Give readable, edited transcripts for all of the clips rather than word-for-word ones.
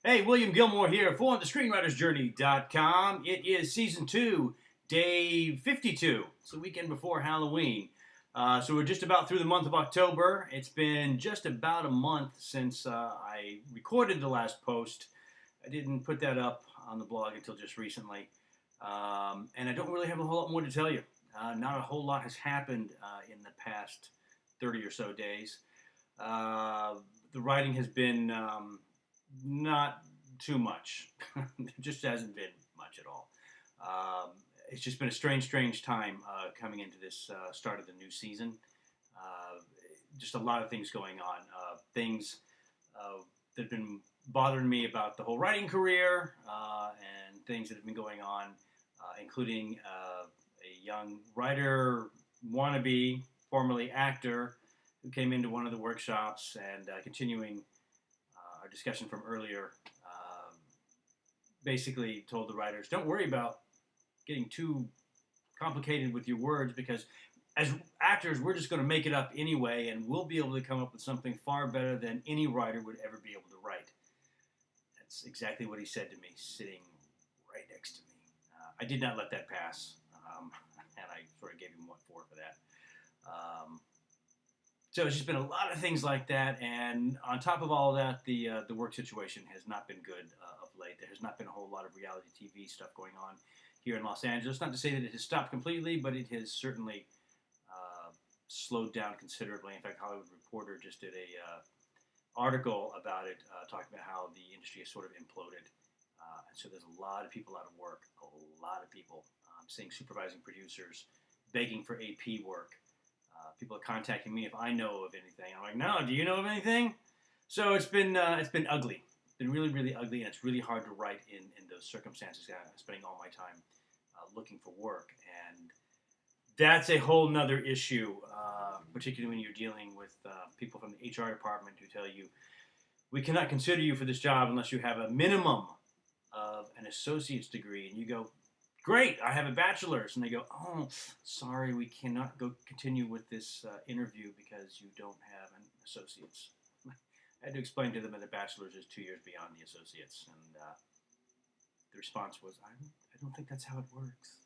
Hey, William Gilmore here for the ScreenwritersJourney.com. It is season 2, day 52. It's the weekend before Halloween. So we're just about through the month of October. It's been just about a month since I recorded the last post. I didn't put that up on the blog until just recently. And I don't really have a whole lot more to tell you. Not a whole lot has happened in the past 30 or so days. The writing has been not too much. It just hasn't been much at all. It's just been a strange time coming into this start of the new season. Just a lot of things going on. Things that have been bothering me about the whole writing career and things that have been going on, including a young writer, wannabe, formerly actor, who came into one of the workshops and continuing our discussion from earlier, basically told the writers, don't worry about getting too complicated with your words because as actors, we're just going to make it up anyway and we'll be able to come up with something far better than any writer would ever be able to write. That's exactly what he said to me, sitting right next to me. I did not let that pass, and I sort of gave him what for that. So it's just been a lot of things like that, and on top of all of that, the work situation has not been good of late. There has not been a whole lot of reality TV stuff going on here in Los Angeles. Not to say that it has stopped completely, but it has certainly slowed down considerably. In fact, Hollywood Reporter just did a article about it, talking about how the industry has sort of imploded. And so there's a lot of people out of work, a lot of people. I'm seeing supervising producers begging for AP work. People are contacting me if I know of anything. I'm like, no, do you know of anything? So it's been ugly. It's been really ugly, and it's really hard to write in those circumstances. I'm spending all my time looking for work, and that's a whole nother issue, particularly when you're dealing with people from the HR department who tell you, we cannot consider you for this job unless you have a minimum of an associate's degree. And you go, great, I have a bachelor's. And they go, oh, sorry, we cannot go continue with this interview because you don't have an associate's. I had to explain to them that a bachelor's is 2 years beyond the associate's. And the response was, I don't think that's how it works.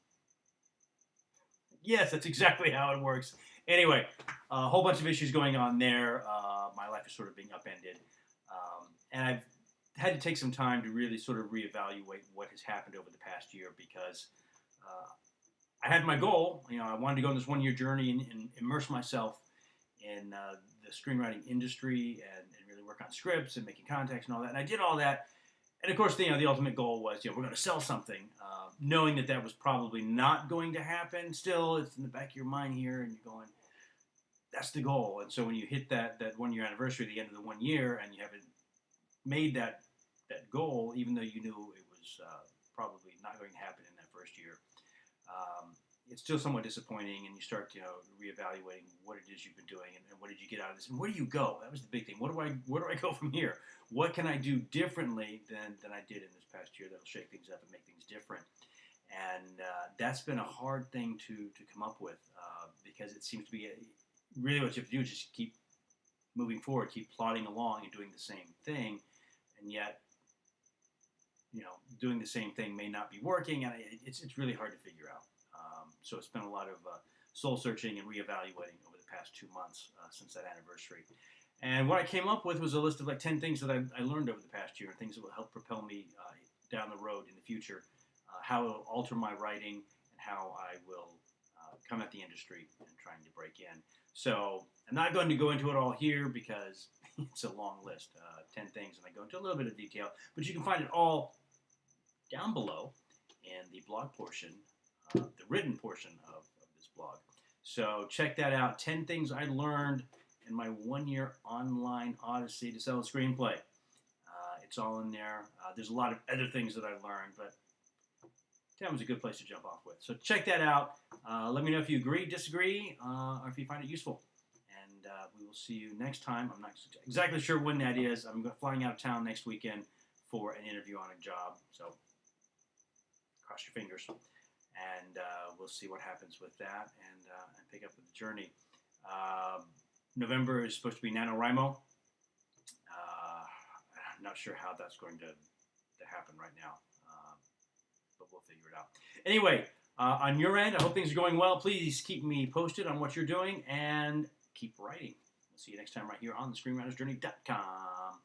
Yes, that's exactly how it works. Anyway, a whole bunch of issues going on there. My life is sort of being upended. And I've had to take some time to really sort of reevaluate what has happened over the past year because I had my goal. You know, I wanted to go on this one-year journey and immerse myself in the screenwriting industry and really work on scripts and making contacts and all that. And I did all that. And of course, the ultimate goal was, we're going to sell something, knowing that was probably not going to happen. Still, it's in the back of your mind here, and you're going, that's the goal. And so when you hit that 1-year anniversary, the end of the 1 year, and you haven't made that goal, even though you knew it was probably not going to happen in that first year, it's still somewhat disappointing, and you start, reevaluating what it is you've been doing and what did you get out of this, and where do you go? That was the big thing. Where do I go from here? What can I do differently than I did in this past year that'll shake things up and make things different? And that's been a hard thing to come up with because it seems to be really what you have to do is just keep moving forward, keep plodding along and doing the same thing, and yet doing the same thing may not be working, and it's really hard to figure out. So it's been a lot of soul searching and reevaluating over the past 2 months since that anniversary. And what I came up with was a list of like 10 things that I learned over the past year, and things that will help propel me down the road in the future, how it will alter my writing, and how I will come at the industry and trying to break in. So I'm not going to go into it all here because it's a long list, 10 things, and I go into a little bit of detail, but you can find it all down below in the blog portion, the written portion of this blog. So check that out. 10 things I learned in my 1-year online odyssey to sell a screenplay. It's all in there. There's a lot of other things that I learned, but that was a good place to jump off with. So check that out. Let me know if you agree, disagree, or if you find it useful. And we will see you next time. I'm not exactly sure when that is. I'm flying out of town next weekend for an interview on a job. So cross your fingers. And we'll see what happens with that and pick up with the journey. November is supposed to be NaNoWriMo. I'm not not sure how that's going to happen right now, but we'll figure it out. Anyway, on your end, I hope things are going well. Please keep me posted on what you're doing and keep writing. We'll see you next time right here on the ScreenwritersJourney.com.